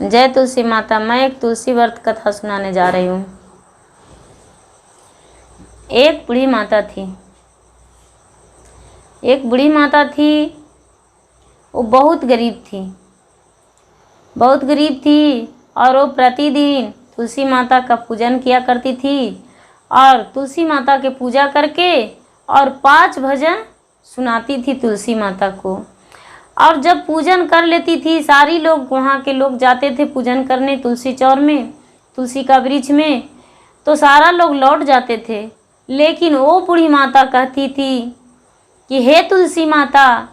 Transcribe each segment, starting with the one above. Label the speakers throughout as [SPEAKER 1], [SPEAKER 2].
[SPEAKER 1] जय तुलसी माता। मैं एक तुलसी व्रत कथा सुनाने जा रही हूँ। एक बूढ़ी माता थी। वो बहुत गरीब थी और वो प्रतिदिन तुलसी माता का पूजन किया करती थी और तुलसी माता के पूजा करके और 5 भजन सुनाती थी तुलसी माता को। और जब पूजन कर लेती थी, सारी लोग वहाँ के लोग जाते थे पूजन करने तुलसी चौर में, तुलसी का वृक्ष में, तो सारा लोग लौट जाते थे। लेकिन वो बूढ़ी माता कहती थी कि हे तुलसी माता,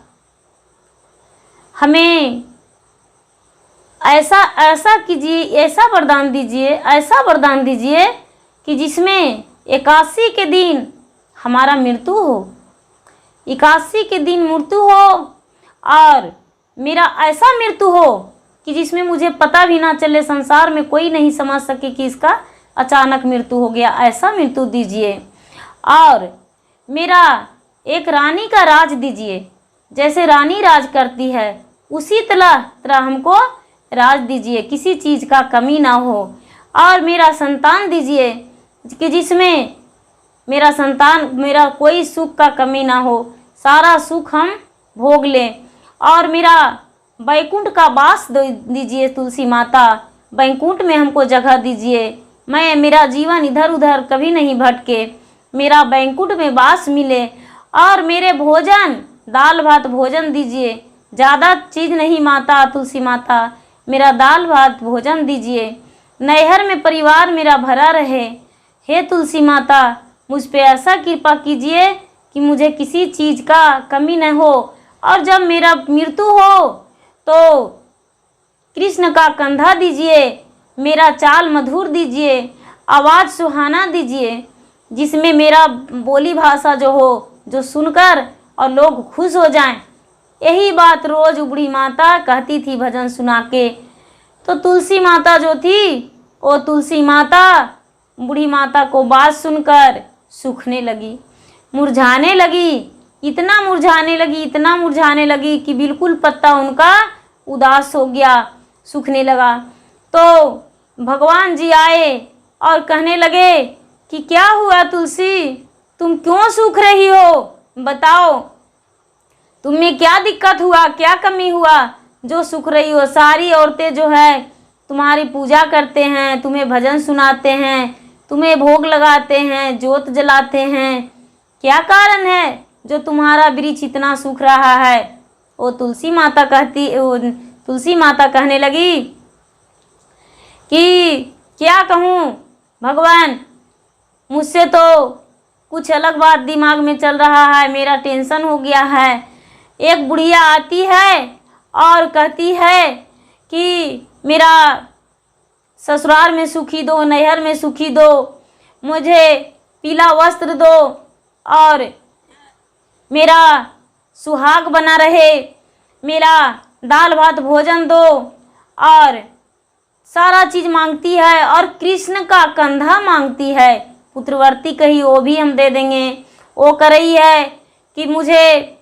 [SPEAKER 1] हमें ऐसा कीजिए, ऐसा वरदान दीजिए कि जिसमें 81 के दिन हमारा मृत्यु हो, 81 के दिन मृत्यु हो और मेरा ऐसा मृत्यु हो कि जिसमें मुझे पता भी ना चले, संसार में कोई नहीं समझ सके कि इसका अचानक मृत्यु हो गया। ऐसा मृत्यु दीजिए और मेरा एक रानी का राज दीजिए, जैसे रानी राज करती है उसी तरह हमको राज दीजिए, किसी चीज़ का कमी ना हो। और मेरा संतान दीजिए कि जिसमें मेरा कोई सुख का कमी ना हो, सारा सुख हम भोग लें। और मेरा बैकुंठ का वास दीजिए तुलसी माता, बैकुंठ में हमको जगह दीजिए। मेरा जीवन इधर उधर कभी नहीं भटके, मेरा बैकुंठ में वास मिले। और मेरे भोजन, दाल भात भोजन दीजिए, ज़्यादा चीज़ नहीं माता तुलसी माता, मेरा दाल भात भोजन दीजिए। नैहर में परिवार मेरा भरा रहे। हे तुलसी माता, मुझ पे ऐसा कृपा कीजिए कि मुझे किसी चीज़ का कमी न हो। और जब मेरा मृत्यु हो तो कृष्ण का कंधा दीजिए, मेरा चाल मधुर दीजिए, आवाज़ सुहाना दीजिए, जिसमें मेरा बोली भाषा जो हो, जो सुनकर और लोग खुश हो जाएं। यही बात रोज बूढ़ी माता कहती थी भजन सुना के। तो तुलसी माता जो थी, वो तुलसी माता बूढ़ी माता को बात सुनकर सूखने लगी, मुरझाने लगी, इतना मुरझाने लगी कि बिल्कुल पत्ता उनका उदास हो गया, सूखने लगा। तो भगवान जी आए और कहने लगे कि क्या हुआ तुलसी, तुम क्यों सूख रही हो, बताओ तुम्हें क्या दिक्कत हुआ, क्या कमी हुआ जो सूख रही हो। सारी औरतें जो है तुम्हारी पूजा करते हैं, तुम्हें भजन सुनाते हैं, तुम्हें भोग लगाते हैं, जोत जलाते हैं, क्या कारण है जो तुम्हारा वृक्ष इतना सूख रहा है। वो तुलसी माता कहने लगी कि क्या कहूँ भगवान, मुझसे तो कुछ अलग बात दिमाग में चल रहा है, मेरा टेंशन हो गया है। एक बुढ़िया आती है और कहती है कि मेरा ससुराल में सुखी दो, नैहर में सुखी दो, मुझे पीला वस्त्र दो और मेरा सुहाग बना रहे, मेरा दाल भात भोजन दो, और सारा चीज़ मांगती है। और कृष्ण का कंधा मांगती है, पुत्रवर्ती कही, वो भी हम दे देंगे। वो कर रही है कि मुझे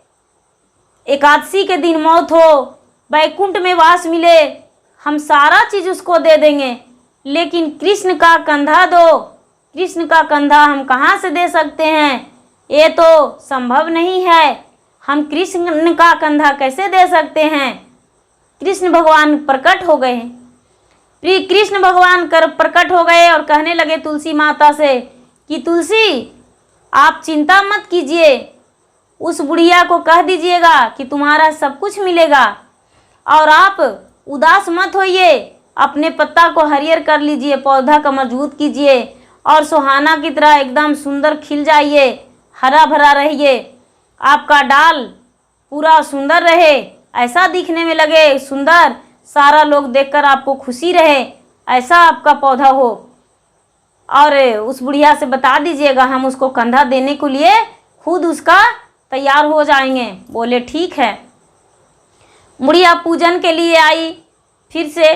[SPEAKER 1] 81 के दिन मौत हो, बैकुंठ में वास मिले, हम सारा चीज़ उसको दे देंगे, लेकिन कृष्ण का कंधा दो। कृष्ण का कंधा हम कहाँ से दे सकते हैं, ये तो संभव नहीं है, हम कृष्ण का कंधा कैसे दे सकते हैं। कृष्ण भगवान प्रकट हो गए। कृष्ण भगवान प्रकट हो गए और कहने लगे तुलसी माता से कि तुलसी, आप चिंता मत कीजिए, उस बुढ़िया को कह दीजिएगा कि तुम्हारा सब कुछ मिलेगा, और आप उदास मत होइए, अपने पत्ता को हरियर कर लीजिए, पौधा को मजबूत कीजिए और सुहाना की तरह एकदम सुंदर खिल जाइए, हरा भरा रहिए, आपका डाल पूरा सुंदर रहे, ऐसा दिखने में लगे सुंदर, सारा लोग देखकर आपको खुशी रहे, ऐसा आपका पौधा हो। और उस बुढ़िया से बता दीजिएगा, हम उसको कंधा देने के लिए खुद उसका तैयार हो जाएंगे। बोले ठीक है। बुढ़िया पूजन के लिए आई फिर से,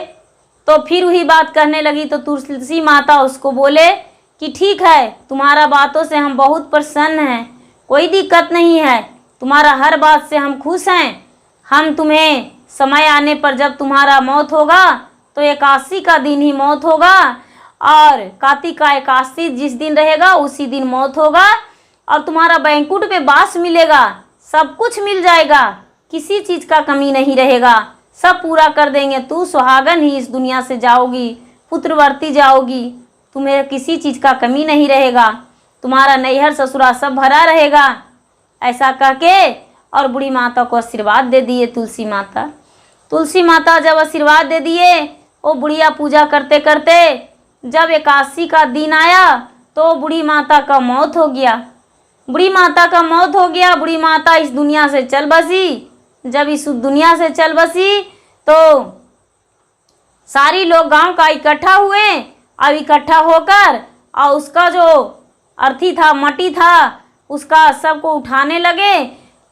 [SPEAKER 1] तो फिर वही बात कहने लगी। तो तुलसी माता उसको बोले कि ठीक है, तुम्हारा बातों से हम बहुत प्रसन्न हैं, कोई दिक्कत नहीं है, तुम्हारा हर बात से हम खुश हैं। हम तुम्हें समय आने पर जब तुम्हारा मौत होगा तो एकादशी का दिन ही मौत होगा, और कार्तिक का एकादशी जिस दिन रहेगा उसी दिन मौत होगा, और तुम्हारा बैंकुट में बास मिलेगा, सब कुछ मिल जाएगा, किसी चीज़ का कमी नहीं रहेगा, सब पूरा कर देंगे। तू सुहागन ही इस दुनिया से जाओगी, पुत्रवर्ती जाओगी, तुम्हें किसी चीज़ का कमी नहीं रहेगा, तुम्हारा नैहर ससुरा सब भरा रहेगा। ऐसा कह के और बूढ़ी माता को आशीर्वाद दे दिए तुलसी माता। तुलसी माता जब आशीर्वाद दे दिए, वो बुढ़िया पूजा करते करते जब एकादशी का दिन आया तो बूढ़ी माता का मौत हो गया। बूढ़ी माता का मौत हो गया, बूढ़ी माता इस दुनिया से चल बसी। जब इस दुनिया से चल बसी तो सारी लोग गांव का इकट्ठा हुए, अब इकट्ठा होकर और उसका जो अर्थी था, मटी था, उसका सबको उठाने लगे,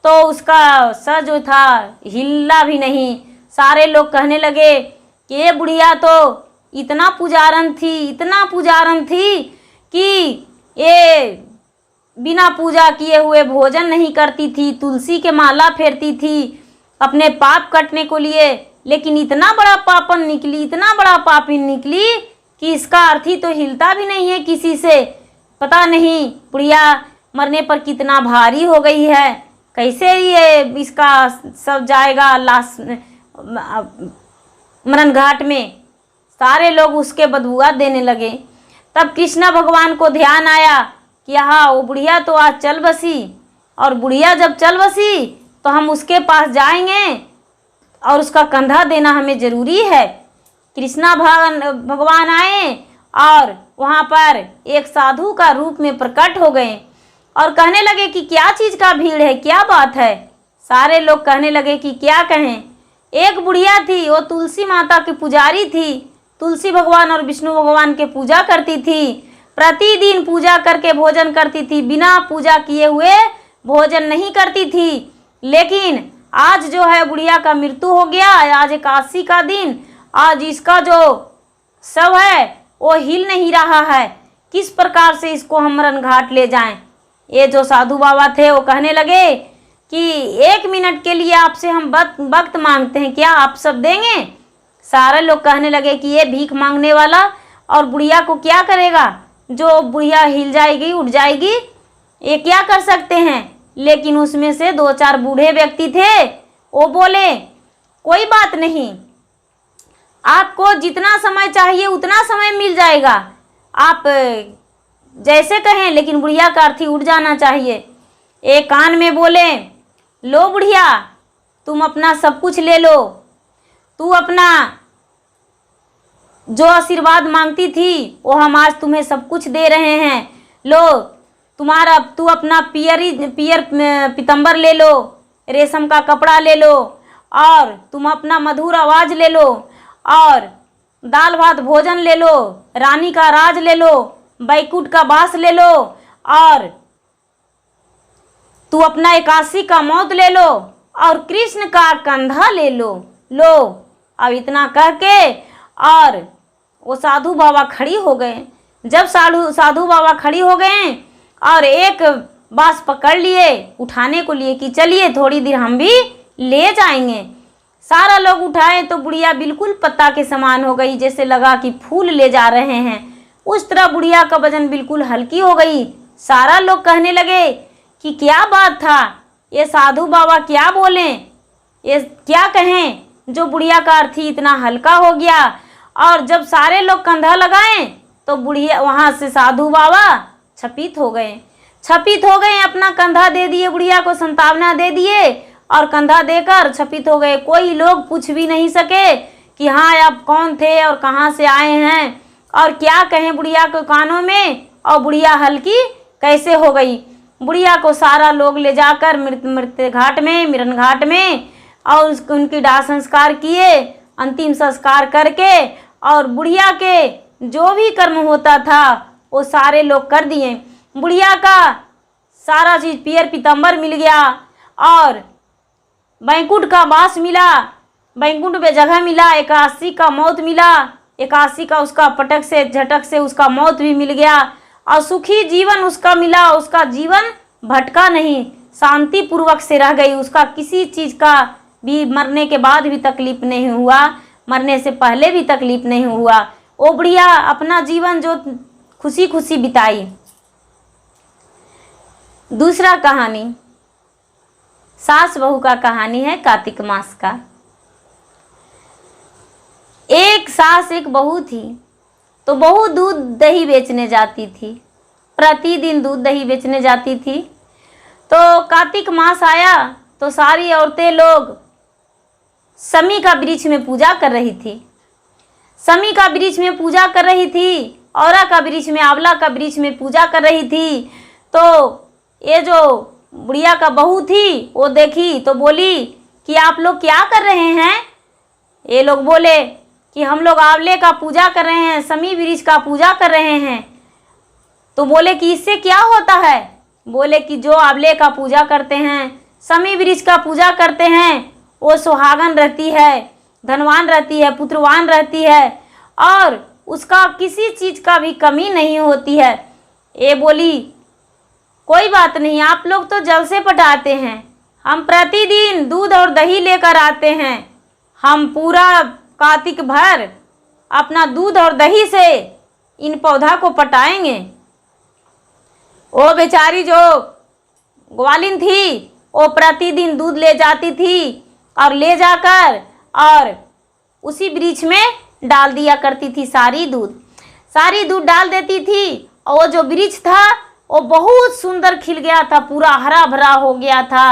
[SPEAKER 1] तो उसका सर जो था हिला भी नहीं। सारे लोग कहने लगे कि ये बुढ़िया तो इतना पुजारन थी, इतना पुजारन थी कि ये बिना पूजा किए हुए भोजन नहीं करती थी, तुलसी के माला फेरती थी अपने पाप कटने को लिए, लेकिन इतना बड़ा पापन निकली, इतना बड़ा पापिन निकली कि इसका अर्थी तो हिलता भी नहीं है किसी से। पता नहीं बुढ़िया मरने पर कितना भारी हो गई है, कैसे ये इसका सब जाएगा लाश मरण घाट में। सारे लोग उसके बदबुआ देने लगे। तब कृष्ण भगवान को ध्यान आया कि हाँ, वो बुढ़िया तो आज चल बसी, और बुढ़िया जब चल बसी तो हम उसके पास जाएंगे और उसका कंधा देना हमें ज़रूरी है। कृष्णा भगवान आए और वहाँ पर एक साधु का रूप में प्रकट हो गए और कहने लगे कि क्या चीज़ का भीड़ है, क्या बात है। सारे लोग कहने लगे कि क्या कहें। एक बुढ़िया थी, वो तुलसी माता की पुजारी थी, तुलसी भगवान और विष्णु भगवान के पूजा करती थी, प्रतिदिन पूजा करके भोजन करती थी, बिना पूजा किए हुए भोजन नहीं करती थी। लेकिन आज जो है बुढ़िया का मृत्यु हो गया, आज एकादशी का दिन, आज इसका जो शव है वो हिल नहीं रहा है, किस प्रकार से इसको हम मरण घाट ले जाएं। ये जो साधु बाबा थे वो कहने लगे कि 1 मिनट के लिए आपसे हम वक्त मांगते हैं, क्या आप सब देंगे। सारे लोग कहने लगे कि ये भीख मांगने वाला और बुढ़िया को क्या करेगा, जो बुढ़िया हिल जाएगी उठ जाएगी, ये क्या कर सकते हैं। लेकिन उसमें से 2-4 बूढ़े व्यक्ति थे, वो बोले कोई बात नहीं, आपको जितना समय चाहिए उतना समय मिल जाएगा, आप जैसे कहें, लेकिन बुढ़िया का अर्थी उठ जाना चाहिए। एक कान में बोले, लो बुढ़िया तुम अपना सब कुछ ले लो, तू अपना जो आशीर्वाद मांगती थी वो हम आज तुम्हें सब कुछ दे रहे हैं, लो तू अपना पियर पीतम्बर ले लो, रेशम का कपड़ा ले लो, और तुम अपना मधुर आवाज़ ले लो, और दाल भात भोजन ले लो, रानी का राज ले लो, बैकुंठ का बास ले लो, और तू अपना एकादशी का मौत ले लो, और कृष्ण का कंधा ले लो। लो अब इतना कह के और वो साधु बाबा खड़ी हो गए। जब साधु बाबा खड़ी हो गए और एक बांस पकड़ लिए उठाने को लिए कि चलिए थोड़ी देर हम भी ले जाएंगे। सारा लोग उठाए तो बुढ़िया बिल्कुल पत्ता के समान हो गई, जैसे लगा कि फूल ले जा रहे हैं। उस तरह बुढ़िया का वजन बिल्कुल हल्की हो गई। सारा लोग कहने लगे कि क्या बात था, ये साधु बाबा क्या बोले, ये क्या कहें जो बुढ़िया का अर्थी इतना हल्का हो गया। और जब सारे लोग कंधा लगाएं तो बुढ़िया वहाँ से साधु बाबा छपित हो गए। अपना कंधा दे दिए, बुढ़िया को संतावना दे दिए और कंधा देकर छपित हो गए। कोई लोग पूछ भी नहीं सके कि हाँ आप कौन थे और कहाँ से आए हैं और क्या कहें बुढ़िया के कानों में, और बुढ़िया हल्की कैसे हो गई। बुढ़िया को सारा लोग ले जाकर मृत्यु घाट में, मिलन घाट में, और उनकी दाह संस्कार किए, अंतिम संस्कार करके, और बुढ़िया के जो भी कर्म होता था वो सारे लोग कर दिए। बुढ़िया का सारा चीज़ पियर पीतम्बर मिल गया और बैकुंठ का वास मिला, बैकुंठ में जगह मिला, एकादशी का मौत मिला, एकादशी का उसका पटक से झटक से उसका मौत भी मिल गया और सुखी जीवन उसका मिला। उसका जीवन भटका नहीं, शांति पूर्वक से रह गई। उसका किसी चीज़ का भी मरने के बाद भी तकलीफ नहीं हुआ। मरने से पहले भी तकलीफ नहीं हुआ। वो बुढ़िया अपना जीवन जो खुशी खुशी बिताई। दूसरा कहानी सास बहू का कहानी है कार्तिक मास का। एक सास एक बहू थी, तो बहू दूध दही बेचने जाती थी, प्रतिदिन दूध दही बेचने जाती थी। तो कार्तिक मास आया तो सारी औरतें लोग शमी का वृक्ष में पूजा कर रही थी। शमी का वृक्ष में पूजा कर रही थी, औरा का वृक्ष में, आंवला का वृक्ष में पूजा कर रही थी। तो ये जो बुढ़िया का बहू थी वो देखी तो बोली कि आप लोग क्या कर रहे हैं? ये लोग बोले कि हम लोग आंवले का पूजा कर रहे हैं, शमी वृक्ष का पूजा कर रहे हैं। तो बोले कि इससे क्या होता है? बोले कि जो आंवले का पूजा करते हैं, शमी वृक्ष का पूजा करते हैं, वो सुहागन रहती है, धनवान रहती है, पुत्रवान रहती है और उसका किसी चीज़ का भी कमी नहीं होती है। ये बोली कोई बात नहीं, आप लोग तो जल से पटाते हैं, हम प्रतिदिन दूध और दही लेकर आते हैं, हम पूरा कार्तिक भर अपना दूध और दही से इन पौधा को पटाएंगे। वो बेचारी जो ग्वालिन थी वो प्रतिदिन दूध ले जाती थी और ले जाकर और उसी वृक्ष में डाल दिया करती थी। सारी दूध डाल देती थी और वो जो वृक्ष था वो बहुत सुंदर खिल गया था, पूरा हरा भरा हो गया था।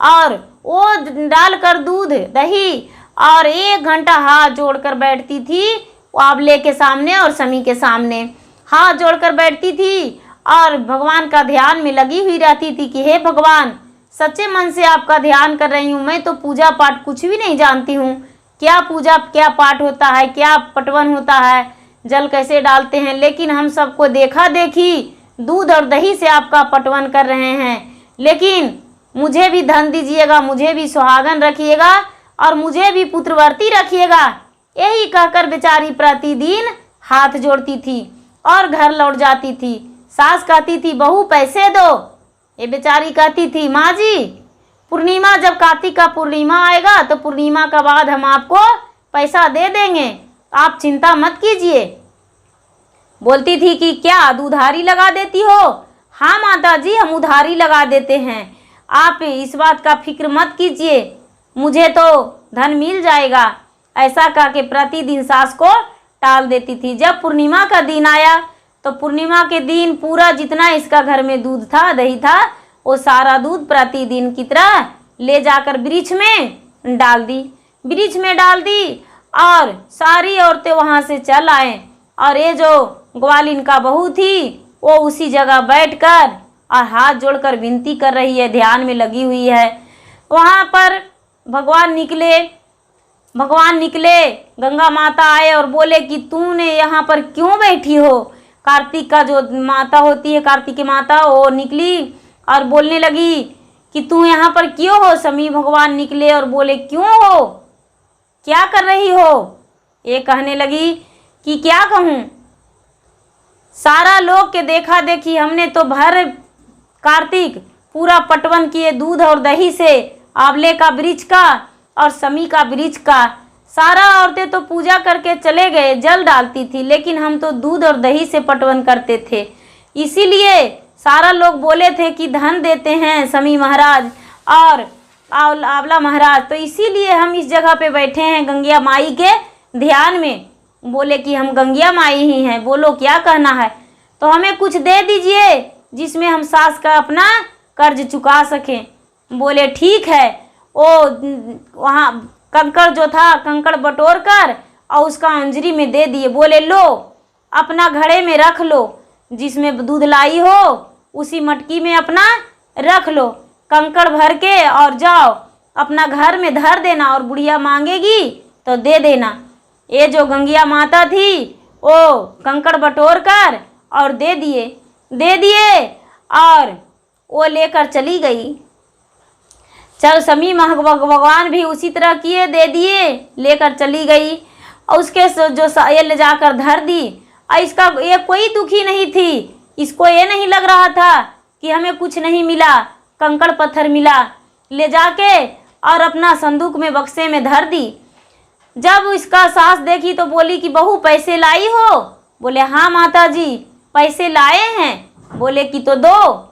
[SPEAKER 1] और वो डालकर दूध दही और 1 घंटा हाथ जोड़कर बैठती थी, वो आंवले के सामने और शमी के सामने हाथ जोड़कर बैठती थी और भगवान का ध्यान में लगी हुई रहती थी कि हे भगवान, सच्चे मन से आपका ध्यान कर रही हूँ। मैं तो पूजा पाठ कुछ भी नहीं जानती हूँ, क्या पूजा क्या पाठ होता है, क्या पटवन होता है, जल कैसे डालते हैं, लेकिन हम सबको देखा देखी दूध और दही से आपका पटवन कर रहे हैं। लेकिन मुझे भी धन दीजिएगा, मुझे भी सुहागन रखिएगा और मुझे भी पुत्रवर्ती रखिएगा। यही कहकर बेचारी प्रतिदिन हाथ जोड़ती थी और घर लौट जाती थी। सास कहती थी बहू पैसे दो, ये बेचारी कहती थी माँ जी पूर्णिमा, जब कार्तिक का पूर्णिमा आएगा तो पूर्णिमा के बाद हम आपको पैसा दे देंगे, आप चिंता मत कीजिए। बोलती थी कि क्या उधारी लगा देती हो? हाँ माता जी, हम उधारी लगा देते हैं, आप इस बात का फिक्र मत कीजिए, मुझे तो धन मिल जाएगा। ऐसा कह के प्रतिदिन सास को टाल देती थी। जब पूर्णिमा का दिन आया तो पूर्णिमा के दिन पूरा जितना इसका घर में दूध था, दही था, वो सारा दूध प्रतिदिन की तरह ले जाकर वृक्ष में डाल दी और सारी औरतें वहाँ से चल आए। और ये जो ग्वालिन का बहू थी वो उसी जगह बैठकर और हाथ जोड़कर विनती कर रही है, ध्यान में लगी हुई है। वहाँ पर भगवान निकले, गंगा माता आए और बोले कि तूने यहाँ पर क्यों बैठी हो? कार्तिक का जो माता होती है, कार्तिक की माता, वो निकली और बोलने लगी कि तू यहाँ पर क्यों हो? शमी भगवान निकले और बोले क्यों हो, क्या कर रही हो? ये कहने लगी कि क्या कहूँ, सारा लोग के देखा देखी हमने तो भर कार्तिक पूरा पटवन किए दूध और दही से, आंवले का वृक्ष का और शमी का वृक्ष का। सारा औरतें तो पूजा करके चले गए, जल डालती थी, लेकिन हम तो दूध और दही से पटवन करते थे। इसीलिए सारा लोग बोले थे कि धन देते हैं शमी महाराज और आंवला महाराज, तो इसीलिए हम इस जगह पे बैठे हैं गंगिया माई के ध्यान में। बोले कि हम गंगिया माई ही हैं, बोलो क्या कहना है, तो हमें कुछ दे दीजिए जिसमें हम सास का अपना कर्ज चुका सकें। बोले ठीक है। वो वहाँ कंकड़ जो था, कंकड़ बटोर कर और उसका अंजरी में दे दिए। बोले लो अपना घड़े में रख लो, जिसमें दूध लाई हो उसी मटकी में अपना रख लो, कंकड़ भर के और जाओ अपना घर में धर देना और बुढ़िया मांगेगी तो दे देना। ये जो गंगिया माता थी वो कंकड़ बटोर कर और दे दिए और वो लेकर चली गई। चल शमी भगवान भी उसी तरह किए, दे दिए, लेकर चली गई और उसके जो ये ले जाकर धर दी। और इसका ये कोई दुखी नहीं थी, इसको ये नहीं लग रहा था कि हमें कुछ नहीं मिला, कंकड़ पत्थर मिला। ले जाके और अपना संदूक में बक्से में धर दी। जब इसका सास देखी तो बोली कि बहू पैसे लाई हो? बोले हाँ माता जी पैसे लाए हैं। बोले कि तो दो।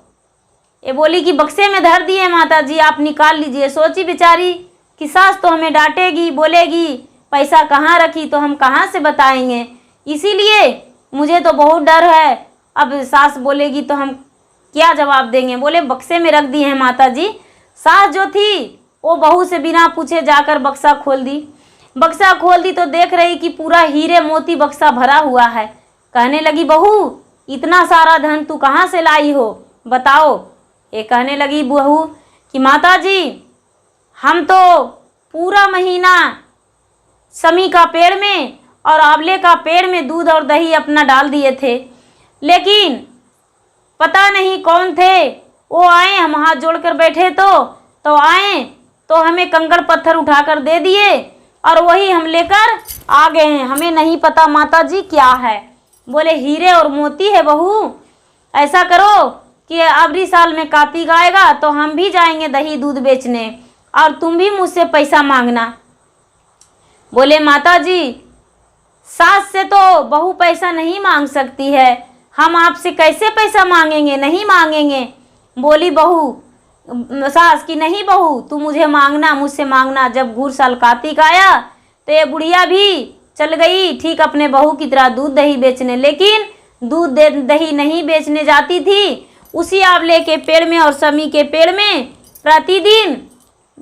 [SPEAKER 1] ये बोली कि बक्से में धर दिए माता जी, आप निकाल लीजिए। सोची बेचारी कि सास तो हमें डांटेगी, बोलेगी पैसा कहाँ रखी, तो हम कहाँ से बताएंगे, इसीलिए मुझे तो बहुत डर है। अब सास बोलेगी तो हम क्या जवाब देंगे। बोले बक्से में रख दिए हैं माता जी। सास जो थी वो बहू से बिना पूछे जाकर बक्सा खोल दी। बक्सा खोल दी तो देख रही कि पूरा हीरे मोती बक्सा भरा हुआ है। कहने लगी बहू इतना सारा धन तू कहाँ से लाई हो, बताओ। ये कहने लगी बहू कि माता जी हम तो पूरा महीना समी का पेड़ में और आंवले का पेड़ में दूध और दही अपना डाल दिए थे, लेकिन पता नहीं कौन थे वो आए, हम हाथ जोड़कर बैठे तो आए तो हमें कंकड़ पत्थर उठाकर दे दिए और वही हम लेकर आ गए हैं, हमें नहीं पता माता जी क्या है। बोले हीरे और मोती है बहू, ऐसा करो कि अगली साल में कार्तिक आएगा तो हम भी जाएंगे दही दूध बेचने और तुम भी मुझसे पैसा मांगना। बोले माता जी सास से तो बहू पैसा नहीं मांग सकती है, हम आपसे कैसे पैसा मांगेंगे, नहीं मांगेंगे। बोली बहू सास की नहीं बहू तू मुझे मांगना, मुझसे मांगना। जब घूर साल कार्तिक आया तो ये बुढ़िया भी चल गई ठीक अपने बहू की तरह दूध दही बेचने, लेकिन दूध दही नहीं बेचने जाती थी, उसी आंवले के पेड़ में और समी के पेड़ में प्रतिदिन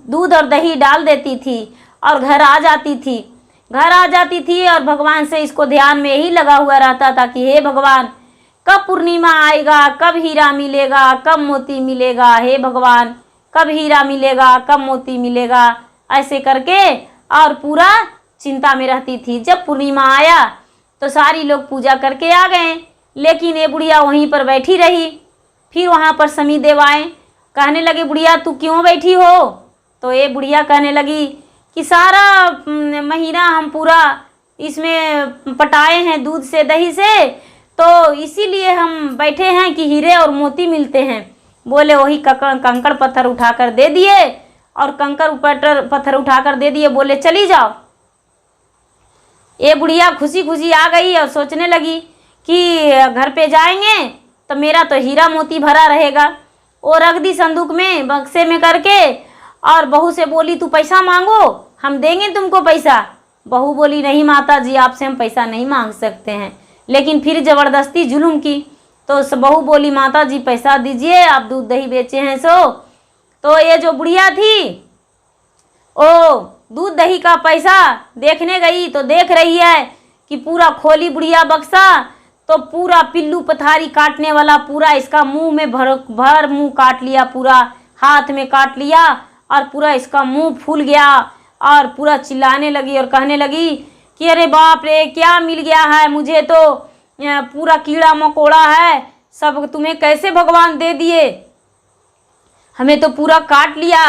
[SPEAKER 1] दूध और दही डाल देती थी और घर आ जाती थी और भगवान से इसको ध्यान में ही लगा हुआ रहता था कि हे भगवान कब पूर्णिमा आएगा, कब हीरा मिलेगा, कब मोती मिलेगा, हे भगवान कब हीरा मिलेगा, कब मोती मिलेगा, ऐसे करके और पूरा चिंता में रहती थी। जब पूर्णिमा आया तो सारी लोग पूजा करके आ गए, लेकिन ये बुढ़िया वहीं पर बैठी रही। फिर वहाँ पर समी देव आए, कहने लगे बुढ़िया तू क्यों बैठी हो? तो ये बुढ़िया कहने लगी कि सारा महीना हम पूरा इसमें पटाए हैं दूध से दही से, तो इसीलिए हम बैठे हैं कि हीरे और मोती मिलते हैं। बोले वही कंकड़ पत्थर उठाकर दे दिए और कंकड़ पत्थर उठाकर दे दिए, बोले चली जाओ। ये बुढ़िया खुशी खुशी आ गई और सोचने लगी कि घर पे जाएंगे तो मेरा तो हीरा मोती भरा रहेगा। और रख दी संदूक में बक्से में करके और बहू से बोली तू पैसा मांगो, हम देंगे तुमको पैसा। बहू बोली नहीं माता जी आपसे हम पैसा नहीं मांग सकते हैं, लेकिन फिर ज़बरदस्ती जुल्म की तो बहू बोली माता जी पैसा दीजिए, आप दूध दही बेचे हैं सो। तो ये जो बुढ़िया थी ओ दूध दही का पैसा देखने गई तो देख रही है कि पूरा खोली बुढ़िया बक्सा तो पूरा पिल्लू पथारी काटने वाला पूरा इसका मुंह में भर मुंह काट लिया, पूरा हाथ में काट लिया और पूरा इसका मुंह फूल गया और पूरा चिल्लाने लगी और कहने लगी कि अरे बाप रे क्या मिल गया है, मुझे तो पूरा कीड़ा मकोड़ा है, सब तुम्हें कैसे भगवान दे दिए, हमें तो पूरा काट लिया।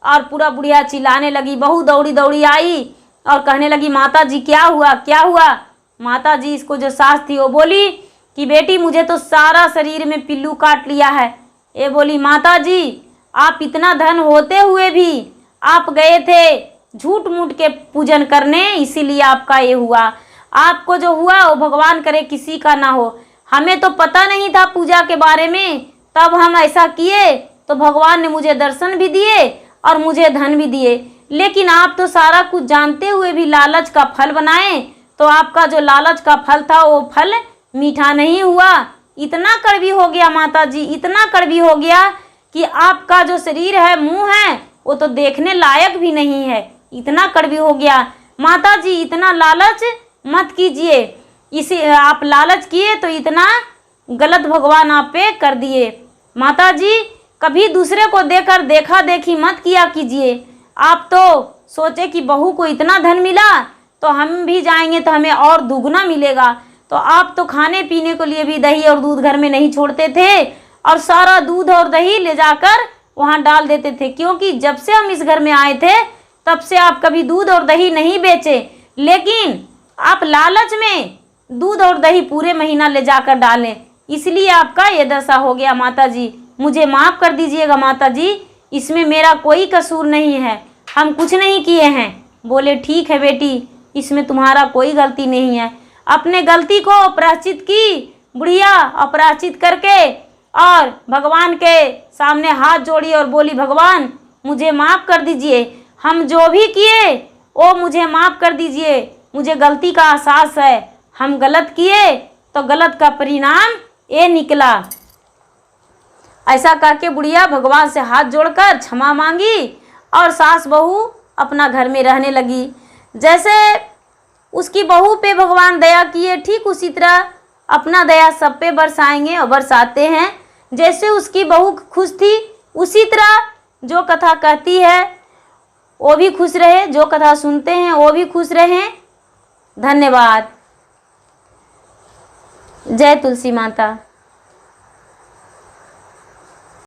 [SPEAKER 1] और पूरा बुढ़िया चिल्लाने लगी। बहू दौड़ी दौड़ी आई और कहने लगी माता जी क्या हुआ क्या हुआ। माता जी इसको जो सास थी वो बोली कि बेटी मुझे तो सारा शरीर में पिल्लू काट लिया है। ये बोली माता जी आप इतना धन होते हुए भी आप गए थे झूठ मूठ के पूजन करने, इसीलिए आपका ये हुआ। आपको जो हुआ वो भगवान करे किसी का ना हो, हमें तो पता नहीं था पूजा के बारे में, तब हम ऐसा किए तो भगवान ने मुझे दर्शन भी दिए और मुझे धन भी दिए। लेकिन आप तो सारा कुछ जानते हुए भी लालच का फल बनाए, तो आपका जो लालच का फल था वो फल मीठा नहीं हुआ, इतना कड़वी हो गया माता जी, इतना कड़वी हो गया कि आपका जो शरीर है मुंह है वो तो देखने लायक भी नहीं है, इतना कड़वी हो गया। माता जी इतना लालच मत कीजिए, इसे आप लालच किए तो इतना गलत भगवान आप पे कर दिए। माता जी कभी दूसरे को देकर देखा देखी मत किया कीजिए। आप तो सोचे कि बहू को इतना धन मिला तो हम भी जाएंगे तो हमें और दुगना मिलेगा, तो आप तो खाने पीने के लिए भी दही और दूध घर में नहीं छोड़ते थे और सारा दूध और दही ले जाकर वहाँ डाल देते थे, क्योंकि जब से हम इस घर में आए थे तब से आप कभी दूध और दही नहीं बेचे, लेकिन आप लालच में दूध और दही पूरे महीना ले जाकर डालें, इसलिए आपका ये दशा हो गया। माता जी मुझे माफ़ कर दीजिएगा माता जी, इसमें मेरा कोई कसूर नहीं है, हम कुछ नहीं किए हैं। बोले ठीक है बेटी इसमें तुम्हारा कोई गलती नहीं है। अपने गलती को प्रायश्चित की बुढ़िया, अपराचित करके और भगवान के सामने हाथ जोड़ी और बोली, भगवान मुझे माफ़ कर दीजिए, हम जो भी किए वो मुझे माफ़ कर दीजिए, मुझे गलती का एहसास है, हम गलत किए तो गलत का परिणाम ये निकला। ऐसा करके बुढ़िया भगवान से हाथ जोड़कर क्षमा मांगी और सास बहू अपना घर में रहने लगी। जैसे उसकी बहू पे भगवान दया किए, ठीक उसी तरह अपना दया सब पे बरसाएंगे और बरसाते हैं। जैसे उसकी बहू खुश थी, उसी तरह जो कथा कहती है वो भी खुश रहे, जो कथा सुनते हैं वो भी खुश रहें। धन्यवाद। जय तुलसी माता।